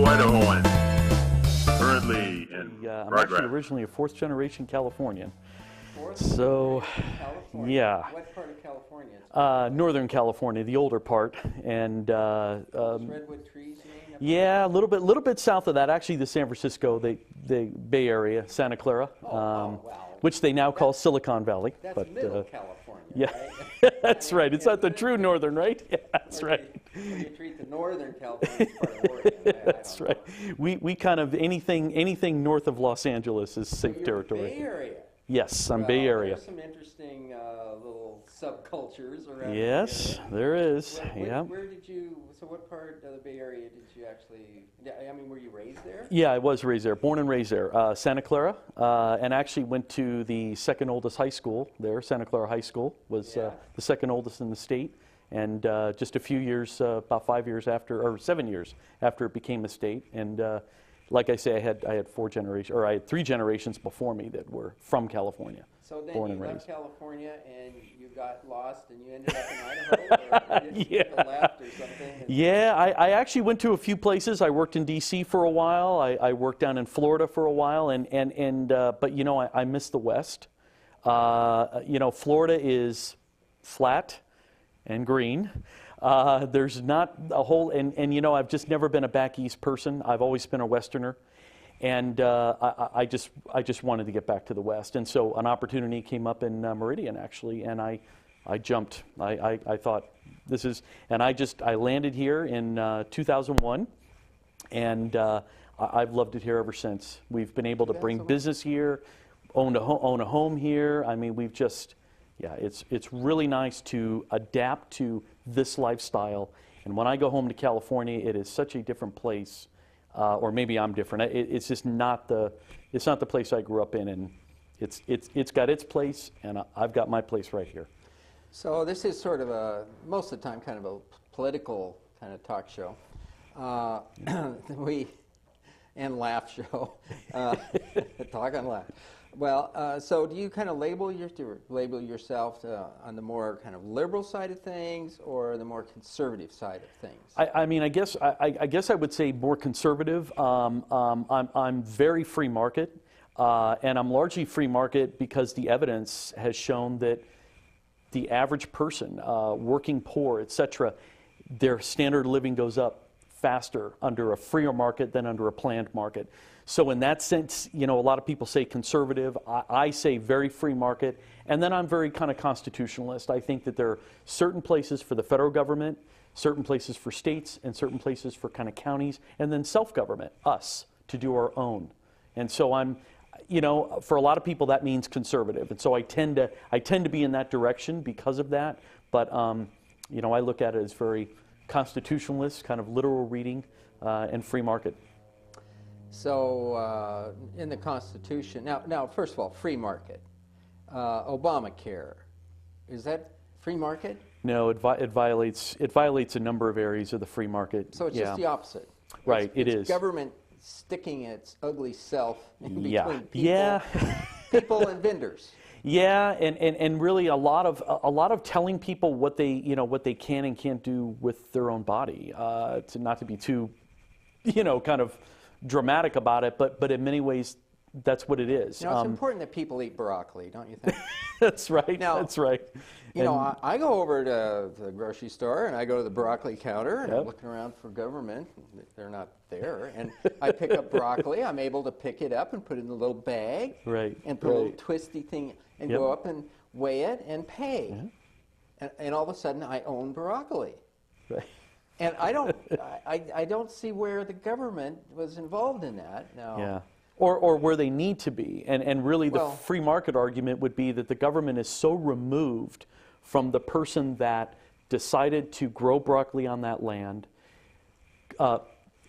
Whitehoen, currently in I'm progress. actually originally a fourth-generation Californian. So, California. Yeah. What part of California? Northern California, the older part, and Those redwood trees, you mean? yeah, a little bit south of that. Actually, the San Francisco, the Bay Area, Santa Clara, wow. which they now call Silicon Valley. That's but middle California, yeah, right? that's right. It's not the true northern, right? Yeah, that's right. When you treat the northern California as part of Oregon. That's right. We kind of anything north of Los Angeles is safe territory. Bay Area. Yes, I'm Bay Area. There's some interesting little subcultures around. Yes, there is. Where did you? So, what part of the Bay Area did you actually? I mean, were you raised there? Yeah, I was raised there, born and raised there, Santa Clara, and actually went to the second oldest high school there. Santa Clara High School was the second oldest in the state, and just a few years, about 5 years after, or 7 years after it became a state, and. Like I say, I had I had 3 generations before me that were from California. So then born you and left raised. California and you got lost and you ended up in Idaho, or did you take a left or something? Yeah, I actually went to a few places. I worked in D.C. for a while. I worked down in Florida for a while, but you know, I miss the West. You know, Florida is flat and green. There's not a whole, and you know, I've just never been a back east person. I've always been a Westerner, and I just wanted to get back to the West. And so an opportunity came up in Meridian actually, and I jumped. I thought this is, and I landed here in 2001, and I've loved it here ever since. We've been able to bring business here, own a home here. I mean, we've just. Yeah, it's really nice to adapt to this lifestyle. And when I go home to California, it is such a different place. Or maybe I'm different. It's just not the place I grew up in, and it's got its place, and I've got my place right here. So this is sort of most of the time, kind of a political kind of talk show. And laugh show. Talk and laugh. Well, so do you kind of label yourself on the more kind of liberal side of things or the more conservative side of things? I mean, I guess I would say more conservative. I'm very free market, and I'm largely free market because the evidence has shown that the average person, working poor, etc., their standard of living goes up faster under a freer market than under a planned market. So in that sense, you know, a lot of people say conservative. I say very free market. And then I'm very kind of constitutionalist. I think that there are certain places for the federal government, certain places for states, and certain places for kind of counties, and then self-government, us, to do our own. And so I'm, you know, for a lot of people that means conservative. And so I tend to be in that direction because of that. But, you know, I look at it as very constitutionalist, kind of literal reading, and free market. So in the Constitution, now first of all, free market. Obamacare, is that free market? No, it violates a number of areas of the free market. So it's just the opposite. Right, it's is. Government sticking its ugly self in between people and vendors. Yeah, and really a lot of telling people what they can and can't do with their own body. Not to be too, you know, kind of dramatic about it, but in many ways that's what it is. Now, it's important that people eat broccoli, don't you think? That's right. Now, that's right. You know, I go over to the grocery store and I go to the broccoli counter and I'm looking around for government. They're not there. And I pick up broccoli. I'm able to pick it up and put it in a little bag. Right. And put a little twisty thing and go up and weigh it and pay. And all of a sudden I own broccoli. Right. And I don't see where the government was involved in that. Now. Yeah. Or where they need to be. And really the free market argument would be that the government is so removed from the person that decided to grow broccoli on that land,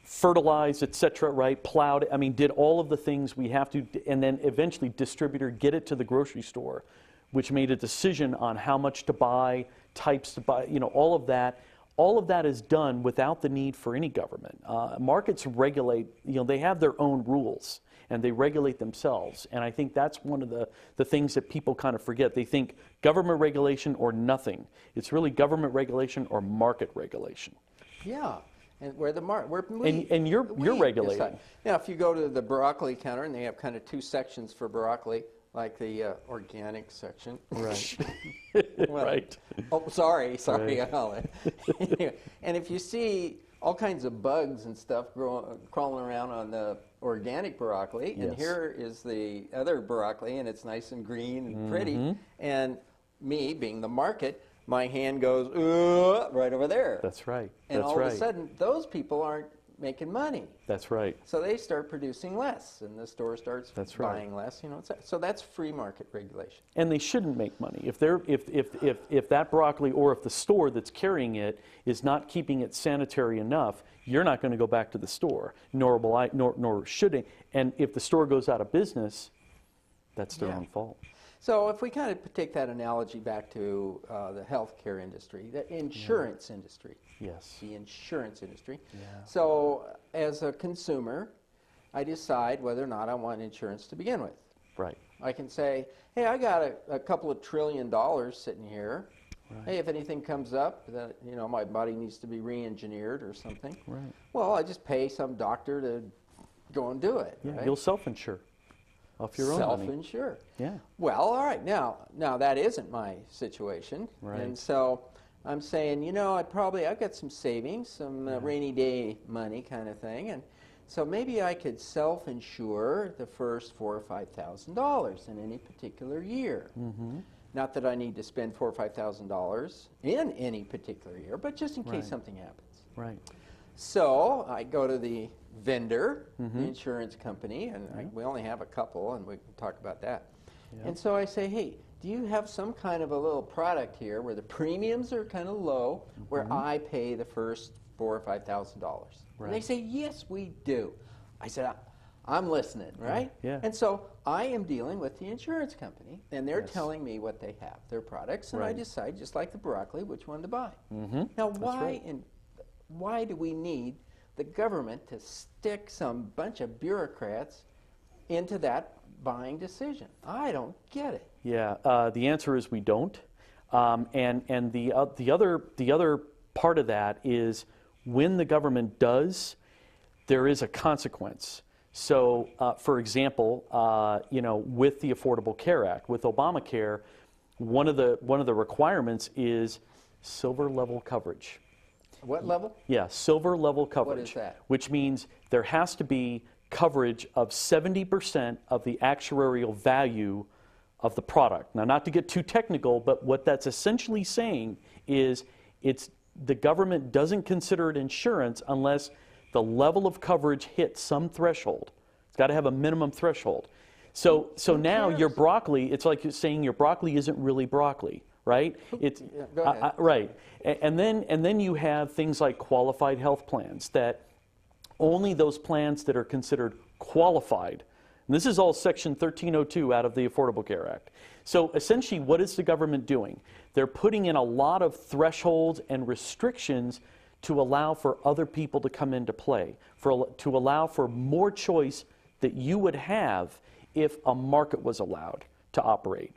fertilize, etc., right, plowed, I mean, did all of the things we have to, and then eventually distributor get it to the grocery store, which made a decision on how much to buy, types to buy, you know, all of that. All of that is done without the need for any government. Markets regulate, you know, they have their own rules and they regulate themselves. And I think that's one of the things that people kind of forget. They think government regulation or nothing. It's really government regulation or market regulation. Yeah. And where we And you're regulating. decide. Now, if you go to the broccoli counter, and they have kind of two sections for broccoli, like the organic section. Right. Well, Right. Oh, sorry, Right. Alan. Anyway, and if you see all kinds of bugs and stuff crawling around on the organic broccoli, and Yes. here is the other broccoli, and it's nice and green and pretty, Mm-hmm. and me, being the market, my hand goes, right over there. That's right. And That's all right. of a sudden, those people aren't making money. That's right. So they start producing less, and the store starts That's right. buying less. So that's free market regulation. And they shouldn't make money. If that broccoli or if the store that's carrying it is not keeping it sanitary enough, you're not going to go back to the store, nor should it. And if the store goes out of business, that's their Yeah. own fault. So if we kind of take that analogy back to the healthcare industry, the insurance industry. Yes. The insurance industry. Yeah. So as a consumer, I decide whether or not I want insurance to begin with. Right. I can say, hey, I got a couple of $1 trillion sitting here. Right. Hey, if anything comes up that my body needs to be re-engineered or something, Right. well, I just pay some doctor to go and do it. Yeah. Right? You'll self-insure off your own money. Self-insure. Yeah. Well, all right. Now that isn't my situation, Right. and so I'm saying, I've got some savings, some rainy day money kind of thing, and so maybe I could self-insure the first $4,000 or $5,000 in any particular year. Mm-hmm. Not that I need to spend $4,000 or $5,000 in any particular year, but just in case Right. something happens. Right. So I go to the vendor, Mm-hmm. the insurance company, and we only have a couple, and we can talk about that. Yeah. And so I say, hey, do you have some kind of a little product here where the premiums are kind of low, where I pay the first $4,000 or $5,000? And they Right. say, yes, we do. I said, I'm listening, right? Yeah. And so I am dealing with the insurance company, and they're Yes. telling me what they have, their products, and I Right. decide, just like the broccoli, which one to buy. Mm-hmm. Now, That's why right. why do we need the government to stick some bunch of bureaucrats into that buying decision? I don't get it. Yeah, the answer is we don't. And the other part of that is when the government does, there is a consequence. So, for example, with the Affordable Care Act, with Obamacare, one of the requirements is silver level coverage. What level? Yeah, silver level coverage. is that? Which means there has to be coverage of 70% of the actuarial value of the product. Now, not to get too technical, but what that's essentially saying is the government doesn't consider it insurance unless the level of coverage hits some threshold. It's got to have a minimum threshold. So now your broccoli, it's like you're saying your broccoli isn't really broccoli, right? It's go ahead. right. And then you have things like qualified health plans that only those plans that are considered qualified. And this is all Section 1302 out of the Affordable Care Act. So essentially, what is the government doing? They're putting in a lot of thresholds and restrictions to allow for other people to come into play, to allow for more choice that you would have if a market was allowed to operate.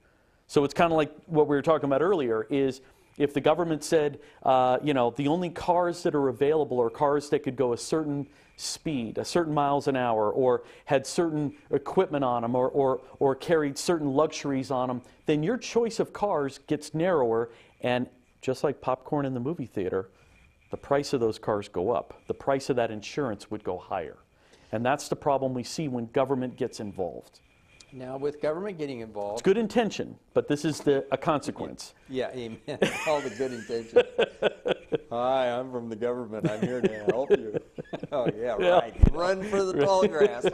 So it's kind of like what we were talking about earlier is if the government said, the only cars that are available are cars that could go a certain speed, a certain miles an hour, or had certain equipment on them, or carried certain luxuries on them, then your choice of cars gets narrower, and just like popcorn in the movie theater, the price of those cars go up. The price of that insurance would go higher. And that's the problem we see when government gets involved. Now, with government getting involved... It's good intention, but this is a consequence. Yeah, amen. All the good intentions. Hi, I'm from the government. I'm here to help you. Oh, yeah, right. Run for the tall grass,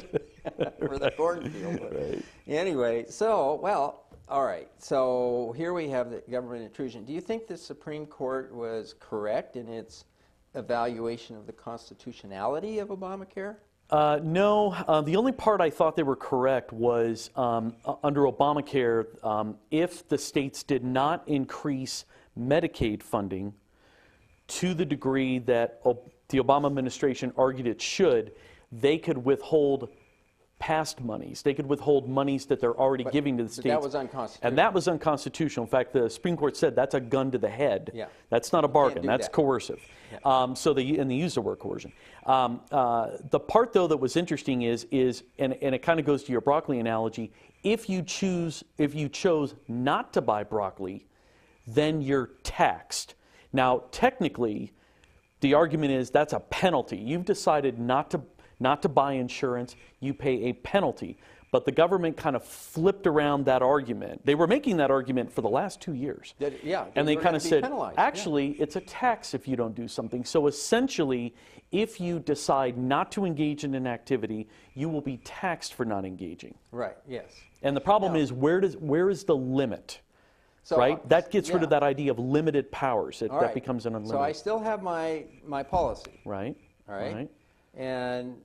for the cornfield. Right. Anyway, all right. So here we have the government intrusion. Do you think the Supreme Court was correct in its evaluation of the constitutionality of Obamacare? No, the only part I thought they were correct was under Obamacare, if the states did not increase Medicaid funding to the degree that the Obama administration argued it should, they could withhold past monies. They could withhold monies that they're already giving to the states. That was unconstitutional. And that was unconstitutional. In fact, the Supreme Court said that's a gun to the head. Yeah. That's not a bargain. That's that. coercive. Yeah. So they used the word coercion. The part, though, that was interesting is and it kind of goes to your broccoli analogy. If you chose not to buy broccoli, then you're taxed. Now, technically, the argument is that's a penalty. You've decided not to buy insurance, you pay a penalty. But the government kind of flipped around that argument. They were making that argument for the last 2 years. And they kind of said, actually, it's a tax if you don't do something. So essentially, if you decide not to engage in an activity, you will be taxed for not engaging. Right, yes. And the problem is, where is the limit? So, right? That gets rid of that idea of limited powers. That becomes an unlimited. So I still have my policy. Right. All right. And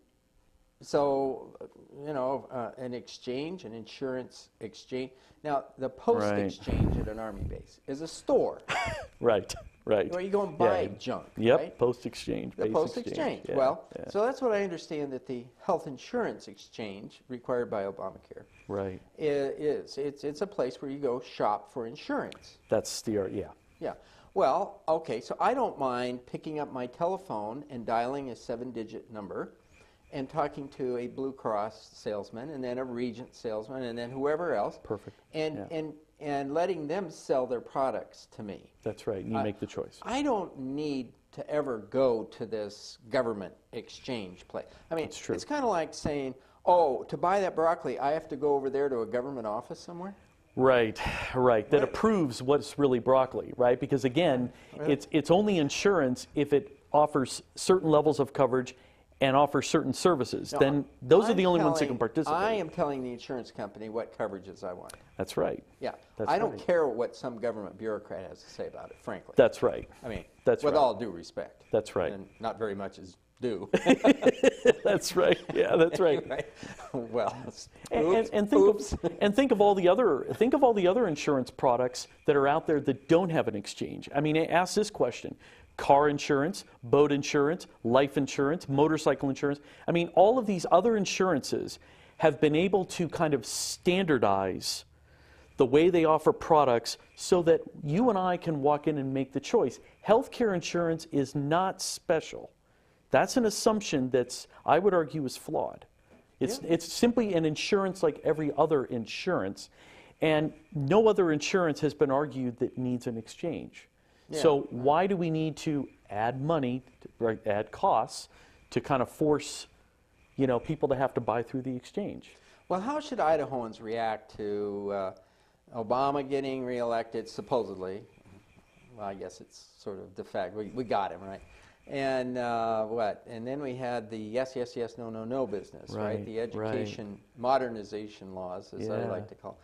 so, an exchange, an insurance exchange. Now, the post exchange at an Army base is a store. Right. Where you go and buy junk. Yep, right? post exchange. The post exchange. Yeah, well, so that's what I understand that the health insurance exchange required by Obamacare is. It's a place where you go shop for insurance. That's the Yeah. Well, okay, so I don't mind picking up my telephone and dialing a 7-digit number and talking to a Blue Cross salesman and then a Regent salesman and then whoever else. Perfect. And letting them sell their products to me. That's right. You make the choice. I don't need to ever go to this government exchange place. I mean, it's kind of like saying, oh, to buy that broccoli, I have to go over there to a government office somewhere? Right. That approves what's really broccoli, right? Because again, it's only insurance if it offers certain levels of coverage and offers certain services. No, then those are the only ones that can participate. I am telling the insurance company what coverages I want. That's right. Yeah. I don't care what some government bureaucrat has to say about it, frankly. That's right. I mean, with all due respect. That's right. And not very much is due. That's right. Yeah, that's right. Well, and think of all the other insurance products that are out there that don't have an exchange. I mean, ask this question: car insurance, boat insurance, life insurance, motorcycle insurance. I mean, all of these other insurances have been able to kind of standardize the way they offer products so that you and I can walk in and make the choice. Healthcare insurance is not special. That's an assumption that's, I would argue, is flawed. It's simply an insurance like every other insurance, and no other insurance has been argued that needs an exchange. Yeah. So why do we need to add money, add costs, to kind of force, people to have to buy through the exchange? Well, how should Idahoans react to Obama getting reelected, supposedly? Well, I guess it's sort of de facto. We got him, right? And And then we had the yes, yes, yes, no, no, no business, right? The education modernization laws, as I like to call.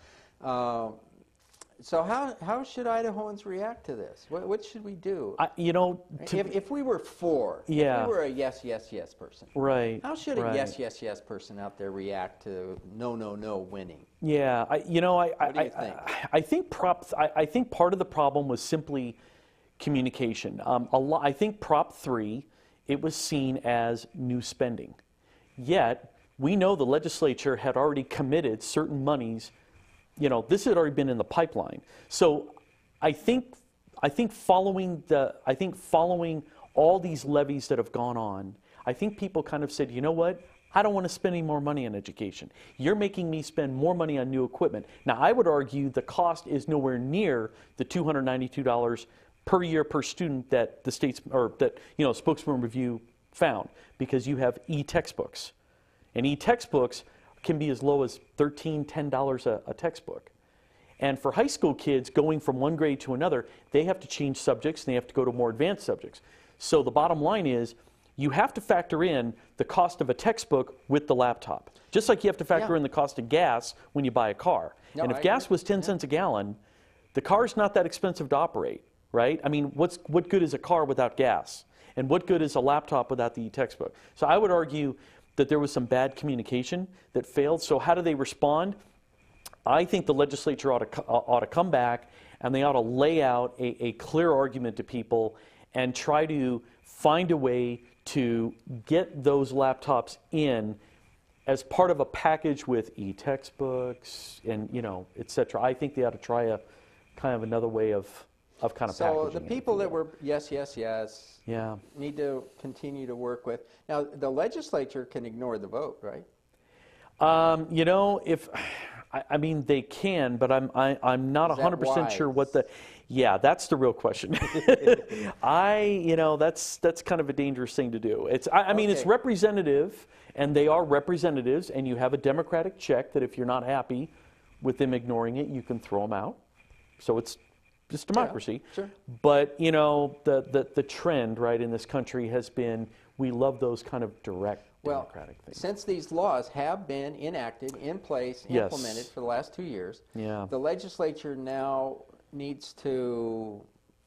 So how should Idahoans react to this? What should we do? If we were if we were a yes, yes, yes person, how should a yes, yes, yes person out there react to no, no, no winning? Yeah, what do you think? I think part of the problem was simply communication. I think Prop 3, it was seen as new spending. Yet, we know the legislature had already committed certain monies. This had already been in the pipeline. So I think following all these levies that have gone on, I think people kind of said, you know what? I don't want to spend any more money on education. You're making me spend more money on new equipment. Now, I would argue the cost is nowhere near the $292 per year per student that the state's Spokesman Review found, because you have e-textbooks, and e-textbooks can be as low as $13, $10 a textbook. And for high school kids going from one grade to another, they have to change subjects and they have to go to more advanced subjects. So the bottom line is, you have to factor in the cost of a textbook with the laptop, just like you have to factor in the cost of gas when you buy a car. No, and if gas was 10 cents a gallon, the car's not that expensive to operate, right? I mean, what good is a car without gas? And what good is a laptop without the e-textbook? So I would argue that there was some bad communication that failed. So how do they respond? I think the legislature ought to come back and they ought to lay out a clear argument to people and try to find a way to get those laptops in as part of a package with e-textbooks and, et cetera. I think they ought to try a kind of another way of kind of packaging So the it, people if you that will. were yes, Yeah. need to continue to work with. Now, the legislature can ignore the vote, right? If I mean they can, but I'm not Is that 100% sure what wise? Yeah, that's the real question. That's kind of a dangerous thing to do. I mean it's Okay. representative, and they are representatives, and you have a democratic check that if you're not happy with them ignoring it, you can throw them out. So it's just democracy. sure. But the trend right in this country has been we love those kind of direct Well, democratic things. since these laws have been enacted, in place, Yes. implemented for the last 2 years, Yeah. the legislature now needs to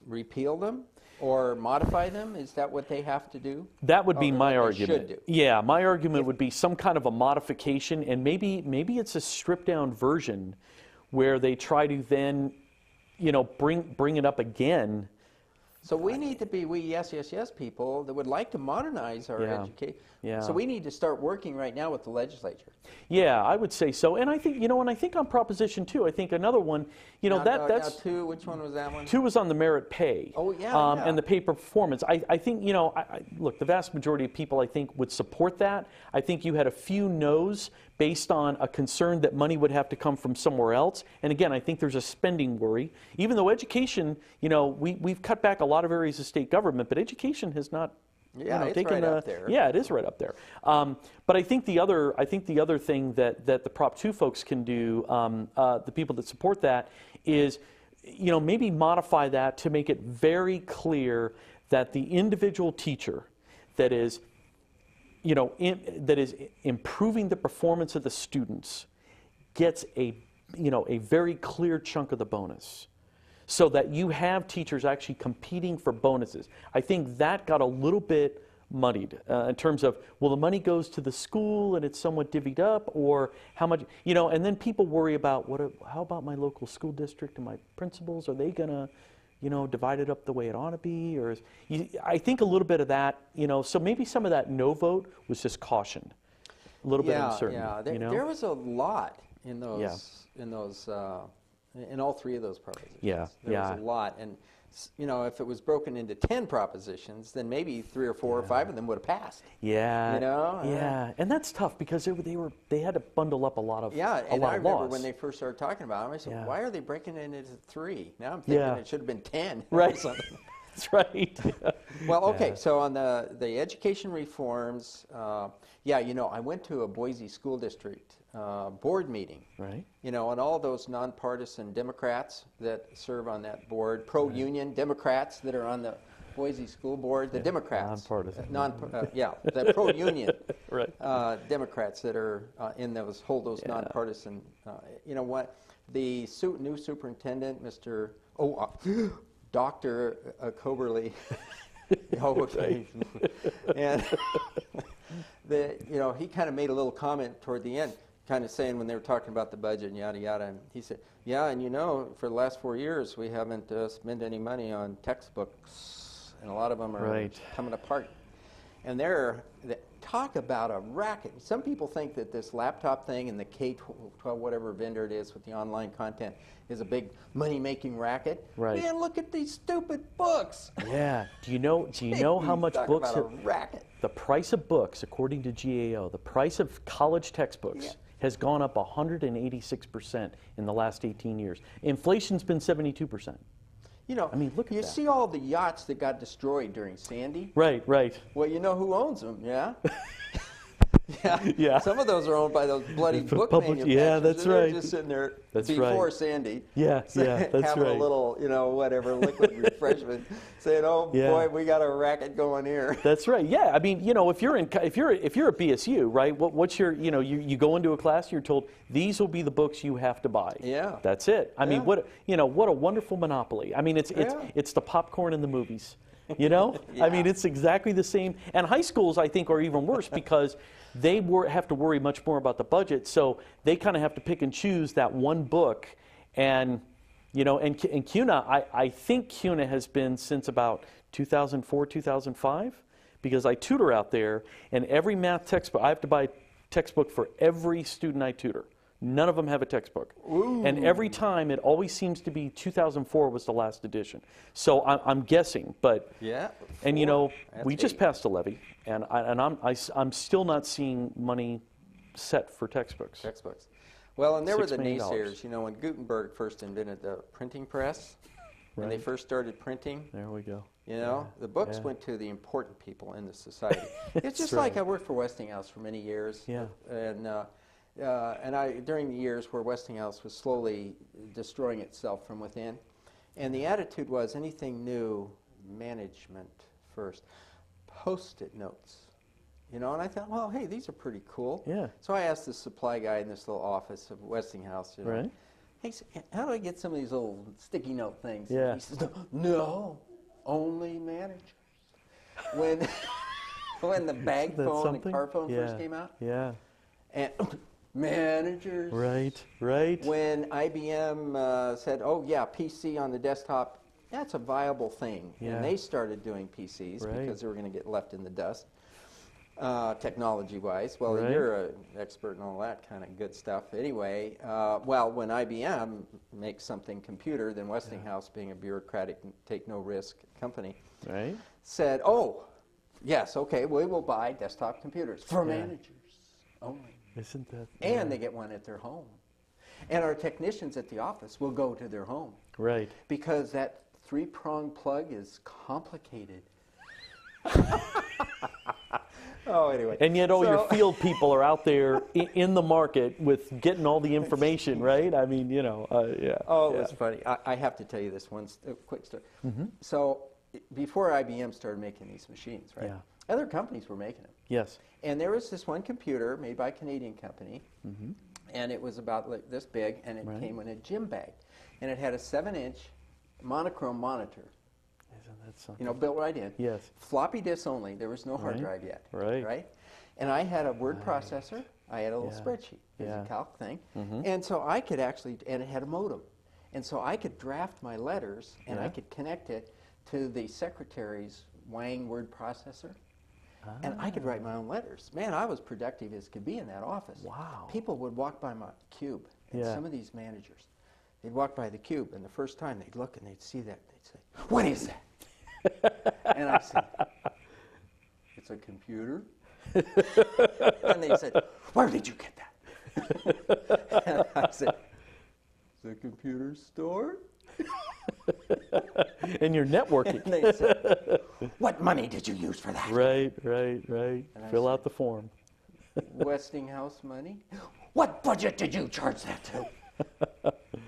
repeal them or modify them? Is that what they have to do? That would be Or my what they should argument. do? Yeah, my argument would be some kind of a modification, and maybe it's a stripped down version where they try to then, bring it up again. So we need to be, yes people that would like to modernize our Yeah. education. Yeah. So we need to start working right now with the legislature. Yeah, I would say so. And I think, and I think on Proposition 2, I think another one, Now, that's. now two, which one was that one? 2 was on the merit pay. Oh, yeah, yeah. And the pay performance. I think, look, the vast majority of people, I think, would support that. I think you had a few no's based on a concern that money would have to come from somewhere else. And again, I think there's a spending worry. Even though education, we've cut back a lot of areas of state government, but education has not Yeah, it's taken right up there. Yeah, it is right up there. But I think the other thing that the Prop 2 folks can do, the people that support that, is maybe modify that to make it very clear that the individual teacher that is improving the performance of the students gets a very clear chunk of the bonus, so that you have teachers actually competing for bonuses. I think that got a little bit muddied in terms of, well, the money goes to the school and it's somewhat divvied up, or how much, and then people worry about, how about my local school district and my principals? Are they going to, divide it up the way it ought to be? Or I think a little bit of that, so maybe some of that no vote was just caution, a little bit of uncertainty. Yeah, there was a lot in those, Yeah. in all 3 of those propositions. Yeah, There yeah. was a lot, and if it was broken into 10 propositions, then maybe 3 or 4 or 5 of them would have passed. Yeah, Yeah. yeah, and that's tough because they had to bundle up a lot of Yeah, a and lot I of remember laws. when they first started talking about them, I said, Yeah. why are they breaking it into 3? Now I'm thinking Yeah. it should have been 10. Right. or something. That's right. Well, okay, so on the education reforms, I went to a Boise School District board meeting. Right. And all those nonpartisan Democrats that serve on that board, pro-union Democrats that are on the Boise School Board, the Democrats. nonpartisan. The pro-union Right. Democrats that are hold those nonpartisan. What the new superintendent, Dr. Coberly. Okay. And he kind of made a little comment toward the end, kind of saying when they were talking about the budget and yada yada, and he said, yeah, and for the last 4 years we haven't spent any money on textbooks, and a lot of them are coming apart. And talk about a racket. Some people think that this laptop thing and the K-12 whatever vendor it is with the online content is a big money-making racket. Right. Man, look at these stupid books. Yeah. Do you know how much Talk books? about a racket. The price of books, according to GAO, the price of college textbooks has gone up 186% in the last 18 years. Inflation's been 72%. I mean, look at you that. see all the yachts that got destroyed during Sandy? Right, right. Well, you know who owns them, yeah? Yeah. Some of those are owned by those bloody book manufacturers. Yeah, that's and they're right. just sitting there That's before right. Sandy. Yeah, yeah, that's having right. a little, whatever, liquid refreshment, saying, "Oh boy, we got a racket going here." That's right. Yeah. I mean, if you're at BSU, right? What's your, you go into a class, you're told these will be the books you have to buy. Yeah. That's it. I mean, what a wonderful monopoly. I mean, it's Yeah. the popcorn in the movies. I mean, it's exactly the same. And high schools, I think, are even worse because they have to worry much more about the budget. So they kind of have to pick and choose that one book. And, and CUNA, I think CUNA has been since about 2004, 2005, because I tutor out there, and every math textbook, I have to buy textbook for every student I tutor. None of them have a textbook. Ooh. And every time it always seems to be 2004 was the last edition. So I'm guessing, but yeah. And you know, That's we just passed a levy, and I'm still not seeing money set for textbooks. Textbooks. Well, and there were the $6 million. naysayers. You know, when Gutenberg first invented the printing press, when they first started printing. There we go. You know, the books went to the important people in the society. It's just like I worked for Westinghouse for many years. Yeah. And I, during the years where Westinghouse was slowly destroying itself from within, and the attitude was anything new, management first. Post-it notes. You know, and I thought, well, hey, these are pretty cool. Yeah. So I asked the supply guy in this little office of Westinghouse, you know, Right. hey, how do I get some of these little sticky note things? Yeah. And he says, no, only managers. When when the bag That's phone something? and car phone Yeah. first came out, Yeah. and managers. Right. Right. When IBM said, oh yeah, PC on the desktop, that's a viable thing. Yeah. And they started doing PCs Right. because they were going to get left in the dust, technology-wise. Well, Right. you're an expert in all that kind of good stuff. Anyway, well, when IBM makes something computer, then Westinghouse, being a bureaucratic, take-no-risk company, Right. said, oh, yes, okay, we will buy desktop computers for Yeah. managers only. Isn't that? And they get one at their home. And our technicians at the office will go to their home. Right. Because that three-prong plug is complicated. Oh, anyway. And yet all your So- field people are out there in the market with getting all the information, right? I mean, you know, yeah. Oh, it yeah. was funny. I have to tell you this one quick story. So before IBM started making these machines, right? Yeah. Other companies were making them. Yes. And there was this one computer made by a Canadian company, and it was about like this big, and it Right. came in a gym bag. And it had a 7-inch monochrome monitor, Isn't that something? you know, built right in. Yes. Floppy disk only. There was no hard Right. drive yet. Right. Right? And I had a word processor. I had a little Yeah. spreadsheet. It was Yeah. a calc thing. And so I could actually, and it had a modem. And so I could draft my letters, and I Yeah. could connect it to the secretary's Wang word processor. And I could write my own letters. Man, I was productive as could be in that office. Wow. People would walk by my cube, and Yeah. some of these managers, they'd walk by the cube, and the first time they'd look and they'd see that, they'd say, "What is that?" And I said, "It's a computer." And they said, "Where did you get that?" And I said, "The computer store." And you're networking. And they said, "What money did you use for that?" Right, right, right. And I Fill said- out the form. Westinghouse money. What budget did you charge that to?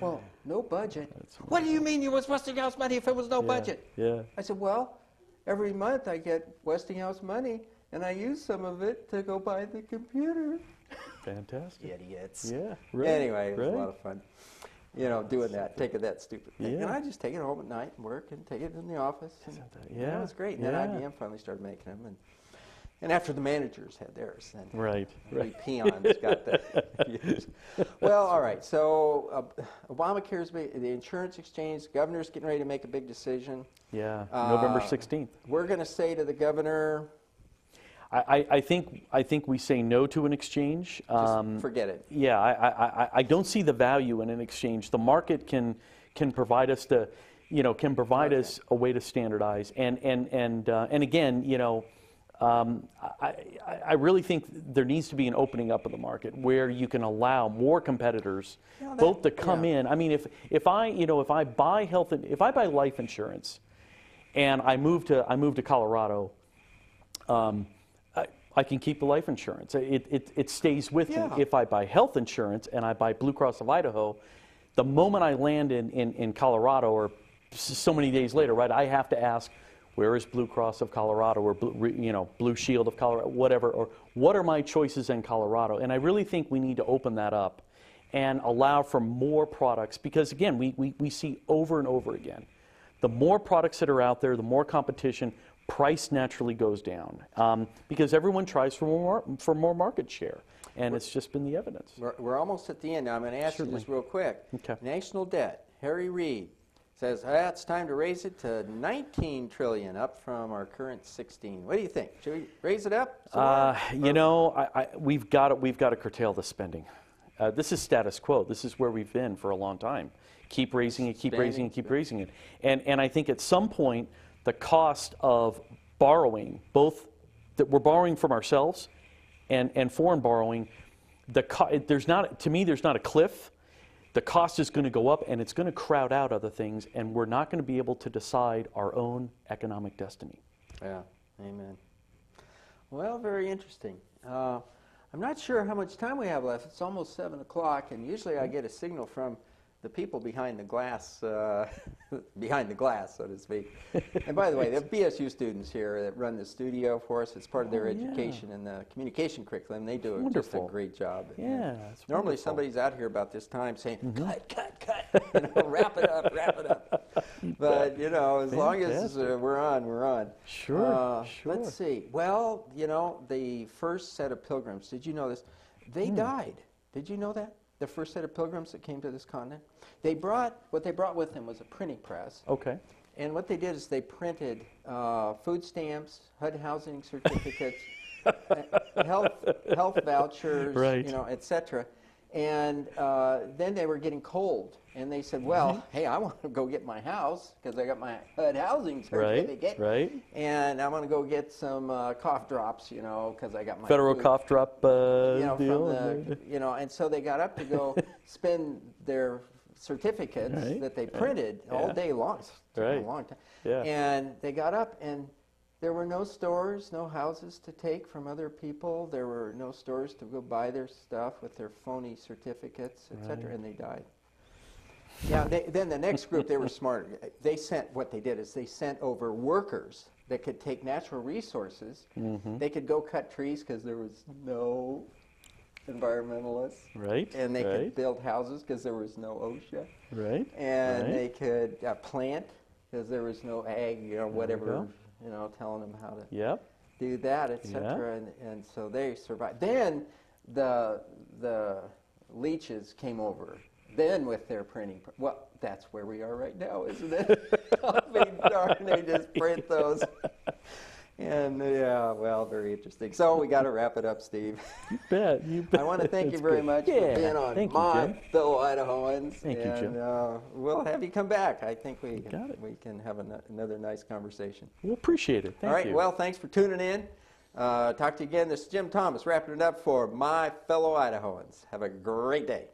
Well, no budget. What do you mean it was Westinghouse money if it was no budget? Yeah. I said, well, every month I get Westinghouse money, and I use some of it to go buy the computer. Fantastic. Idiots. Yeah. Right. Anyway, it was right. a lot of fun. You know, doing that, taking that stupid thing. Yeah. And I just take it home at night and work and take it in the office. And, Yeah. it was great. And Yeah. then IBM finally started making them. And after the managers had theirs, then Right. we Right. peons got the. Well, all right. So Obamacare's the insurance exchange. The governor's getting ready to make a big decision. Yeah. November Uh, 16th. We're going to say to the governor, I think we say no to an exchange. just forget it. Yeah, I don't see the value in an exchange. The market can provide us us a way to standardize. And again, you know, I really think there needs to be an opening up of the market where you can allow more competitors both to come in. I mean, if I buy life insurance, and I move to Colorado. I can keep the life insurance. It stays with me. If I buy health insurance and I buy Blue Cross of Idaho, the moment I land in Colorado or so many days later, right, I have to ask, where is Blue Cross of Colorado or Blue Shield of Colorado, whatever, or what are my choices in Colorado? And I really think we need to open that up and allow for more products because, again, we see over and over again, the more products that are out there, the more competition, price naturally goes down because everyone tries for more market share, and it's just been the evidence. We're almost at the end. Now, I'm going to ask you this real quick. Okay. National debt. Harry Reid says, it's time to raise it to 19 trillion, up from our current 16. What do you think? Should we raise it up? You know, we've got to curtail the spending. This is status quo. This is where we've been for a long time. Keep raising it, keep raising it, keep raising it. And I think at some point, the cost of borrowing, both that we're borrowing from ourselves and foreign borrowing, there's not a cliff. The cost is going to go up, and it's going to crowd out other things, and we're not going to be able to decide our own economic destiny. Yeah, amen. Well, very interesting. I'm not sure how much time we have left. It's almost 7 o'clock, and usually I get a signal from the people behind the glass, so to speak. And by the way, the BSU students here that run the studio for us, it's part of their education and the communication curriculum. They do just a great job. Yeah, normally somebody's out here about this time saying, cut, you know, wrap it up. But, you know, as long as we're on, we're on. Sure. Let's see. Well, you know, the first set of pilgrims, did you know this? They died. Did you know that? The first set of pilgrims that came to this continent, what they brought with them was a printing press. Okay. And what they did is they printed food stamps, HUD housing certificates, health vouchers, right. you know, etc. And then they were getting cold, and they said, "Well, hey, I want to go get my house because I got my HUD housing certificate, right? And I want to go get some cough drops, you know, because I got my federal food, cough drop you know, deal, from the, you know." And so they got up to go spend their certificates that they printed all day long. It took a long time. Yeah. And they got up, and there were no stores, no houses to take from other people. There were no stores to go buy their stuff with their phony certificates, etc. And they died. Yeah. Then the next group, they were smarter. What they did is they sent over workers that could take natural resources. They could go cut trees because there was no environmentalists. Right. And they could build houses because there was no OSHA. Right. And they could plant because there was no ag, you know, whatever, you know, telling them how to do that, etc. And so they survived. Then the leeches came over. Then with their printing, well, that's where we are right now, isn't it? I mean, darn, they just print those. And yeah, well, very interesting. So we got to wrap it up, Steve. You bet. I want to thank you very much for being on My Fellow Idahoans. Thank you, Jim. We'll have you come back. I think we can have another nice conversation. We'll appreciate it. Thank you. All right. Well, thanks for tuning in. Talk to you again. This is Jim Thomas wrapping it up for My Fellow Idahoans. Have a great day.